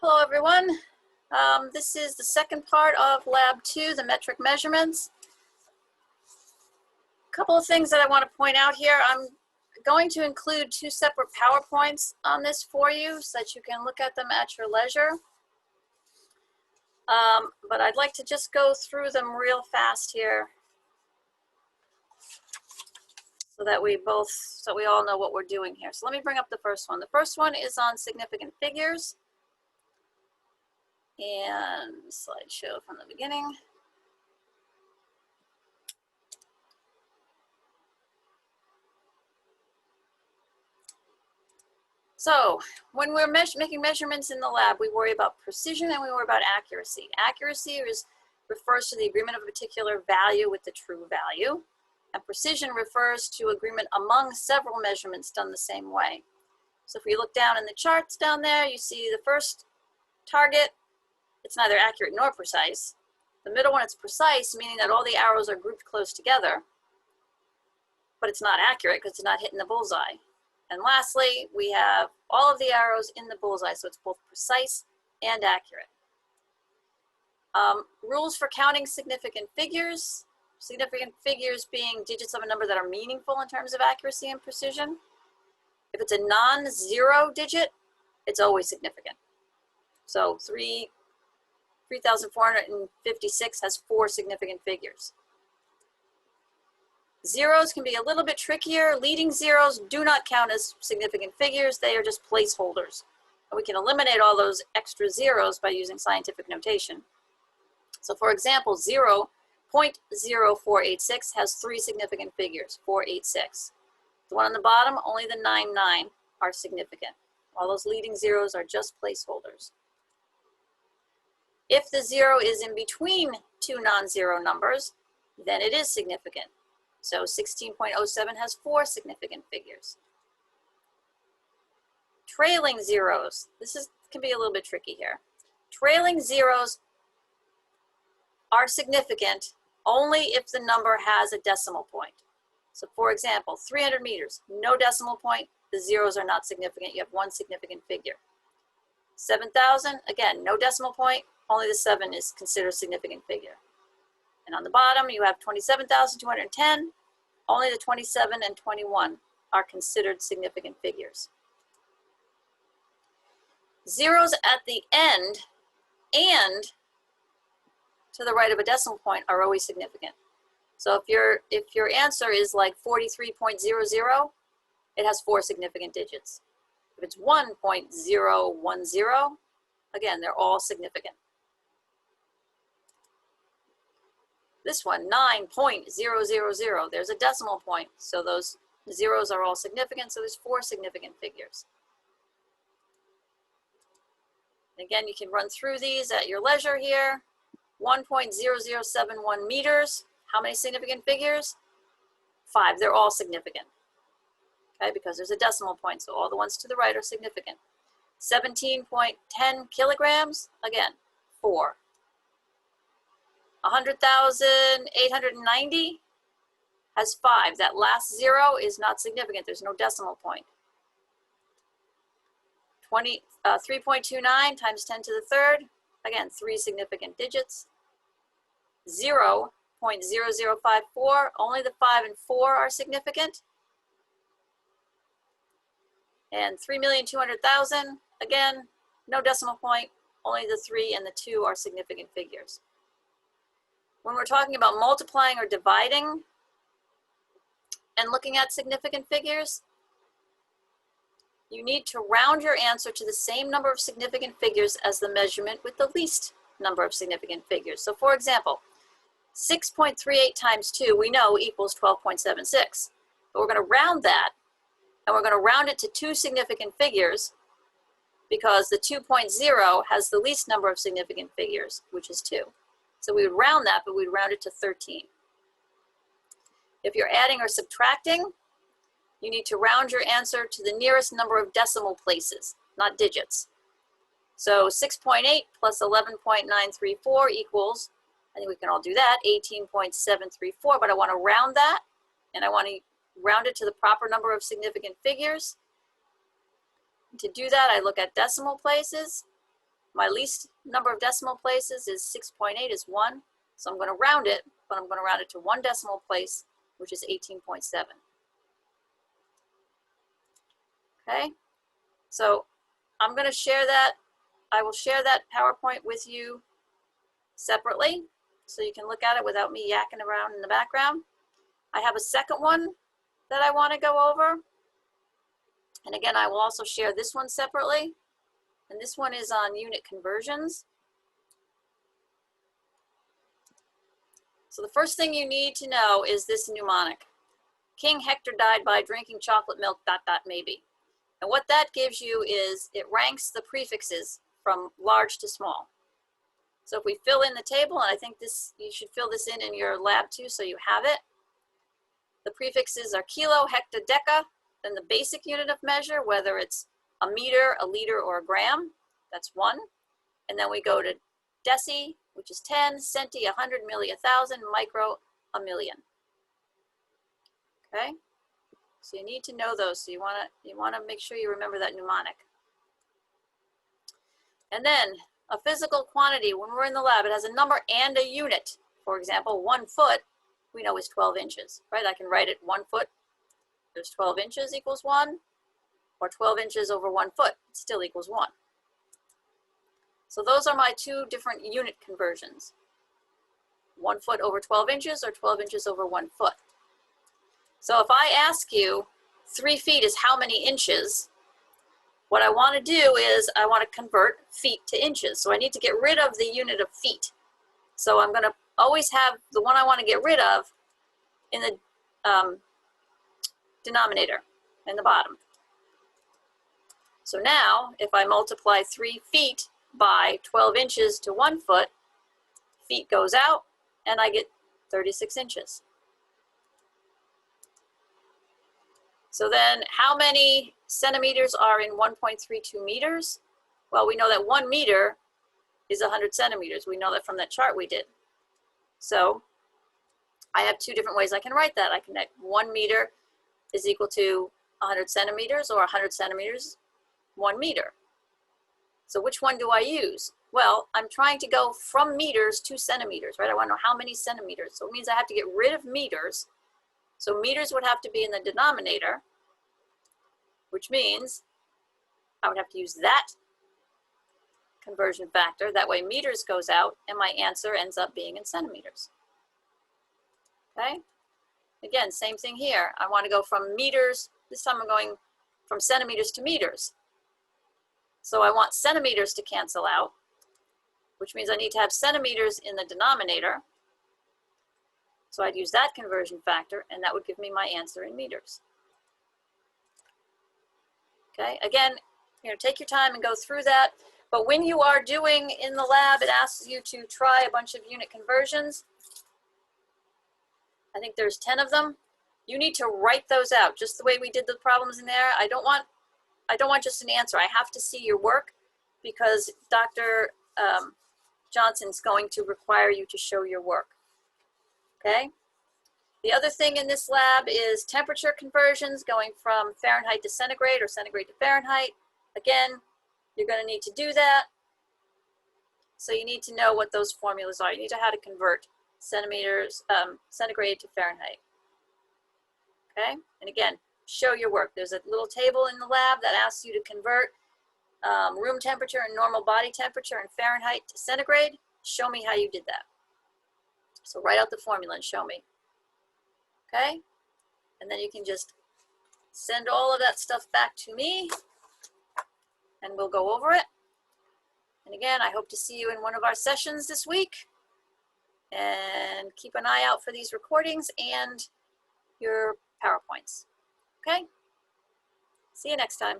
Hello, everyone. This is the second part of Lab 2, the metric measurements. A couple of things that I want to point out here. I'm going to include two separate PowerPoints on this for you so that you can look at them at your leisure. But I'd like to just go through them real fast here so that we all know what we're doing here. So let me bring up the first one. The first one is on significant figures. And slideshow from the beginning. So when we're making measurements in the lab, we worry about precision and we worry about accuracy. Accuracy refers to the agreement of a particular value with the true value. And precision refers to agreement among several measurements done the same way. So if we look down in the charts down there, you see the first target, it's neither accurate nor precise. The middle one, it's precise, meaning that all the arrows are grouped close together, but it's not accurate because it's not hitting the bullseye. And lastly, we have all of the arrows in the bullseye, so it's both precise and accurate. Rules for counting significant figures being digits of a number that are meaningful in terms of accuracy and precision. If it's a non-zero digit, it's always significant. So 3,456 has 4 significant figures. Zeros can be a little bit trickier. Leading zeros do not count as significant figures. They are just placeholders. And we can eliminate all those extra zeros by using scientific notation. So for example, 0.0486 has 3 significant figures, 486. The one on the bottom, only the 99 are significant. All those leading zeros are just placeholders. If the 0 is in between two non-zero numbers, then it is significant. So 16.07 has 4 significant figures. Trailing zeros, can be a little bit tricky here. Trailing zeros are significant only if the number has a decimal point. So for example, 300 meters, no decimal point, the zeros are not significant, you have 1 significant figure. 7,000, again, no decimal point, only the 7 is considered a significant figure. And on the bottom, you have 27,210. Only the 27 and 21 are considered significant figures. Zeros at the end and to the right of a decimal point are always significant. So if your answer is like 43.00, it has 4 significant digits. If it's 1.010, again, they're all significant. This one, 9.000, there's a decimal point, so those zeros are all significant, so there's 4 significant figures. Again, you can run through these at your leisure here. 1.0071 meters, how many significant figures? 5, they're all significant, okay, because there's a decimal point, so all the ones to the right are significant. 17.10 kilograms, again, 4. 100,890 has 5. That last 0 is not significant. There's no decimal point. 3.29 times 10 to the third. Again, 3 significant digits. 0.0054. Only the 5 and 4 are significant. And 3,200,000. Again, no decimal point. Only the 3 and the 2 are significant figures. When we're talking about multiplying or dividing and looking at significant figures, you need to round your answer to the same number of significant figures as the measurement with the least number of significant figures. So for example, 6.38 times 2 we know equals 12.76. But we're going to round that, and we're going to round it to 2 significant figures because the 2.0 has the least number of significant figures, which is 2. So we would round that, but we'd round it to 13. If you're adding or subtracting, you need to round your answer to the nearest number of decimal places, not digits. So 6.8 plus 11.934 equals, I think we can all do that, 18.734, but I want to round that, and I want to round it to the proper number of significant figures. To do that, I look at decimal places, My least number of decimal places is 6.8 is 1. So I'm going to round it, but I'm going to round it to 1 decimal place, which is 18.7. Okay, so I'm going to share that. I will share that PowerPoint with you separately so you can look at it without me yakking around in the background. I have a second one that I want to go over. And again, I will also share this one separately. And this one is on unit conversions. So the first thing you need to know is this mnemonic. King Hector died by drinking chocolate milk, ... maybe. And what that gives you is it ranks the prefixes from large to small. So if we fill in the table, and I think this, you should fill this in your lab too so you have it. The prefixes are kilo, hecta, deca, then the basic unit of measure, whether it's a meter, a liter, or a gram, that's 1. And then we go to deci, which is 10, centi, 100, milli, 1,000, micro, a million. Okay? So you need to know those. So you want to make sure you remember that mnemonic. And then a physical quantity, when we're in the lab, it has a number and a unit. For example, 1 foot, we know is 12 inches, right? I can write it 1 foot, there's 12 inches equals 1, or 12 inches over 1 foot, it still equals 1. So those are my 2 different unit conversions. 1 foot over 12 inches or 12 inches over 1 foot. So if I ask you 3 feet is how many inches, what I want to do is I want to convert feet to inches. So I need to get rid of the unit of feet. So I'm going to always have the one I want to get rid of in the denominator, in the bottom. So now if I multiply 3 feet by 12 inches to 1 foot, feet goes out and I get 36 inches. So then how many centimeters are in 1.32 meters? Well, we know that 1 meter is 100 centimeters. We know that from that chart we did. So I have 2 different ways I can write that. I can write 1 meter is equal to 100 centimeters, or 100 centimeters, 1 meter. So which one do I use? Well, I'm trying to go from meters to centimeters, right? I want to know how many centimeters. So it means I have to get rid of meters. So meters would have to be in the denominator, which means I would have to use that conversion factor. That way meters goes out and my answer ends up being in centimeters. Okay? Again, same thing here. I want to go from meters. This time I'm going from centimeters to meters. So I want centimeters to cancel out, which means I need to have centimeters in the denominator. So I'd use that conversion factor, and that would give me my answer in meters. Okay, again, take your time and go through that. But when you are doing in the lab, it asks you to try a bunch of unit conversions. I think there's 10 of them. You need to write those out, just the way we did the problems in there. I don't want just an answer. I have to see your work because Dr. Johnson's going to require you to show your work. Okay? The other thing in this lab is temperature conversions, going from Fahrenheit to centigrade or centigrade to Fahrenheit. Again, you're going to need to do that. So you need to know what those formulas are. You need to know how to convert centimeters, centigrade to Fahrenheit. Okay? And again, show your work. There's a little table in the lab that asks you to convert room temperature and normal body temperature in Fahrenheit to centigrade. Show me how you did that. So write out the formula and show me. Okay? And then you can just send all of that stuff back to me and we'll go over it. And again, I hope to see you in one of our sessions this week. And keep an eye out for these recordings and your PowerPoints. Okay? See you next time.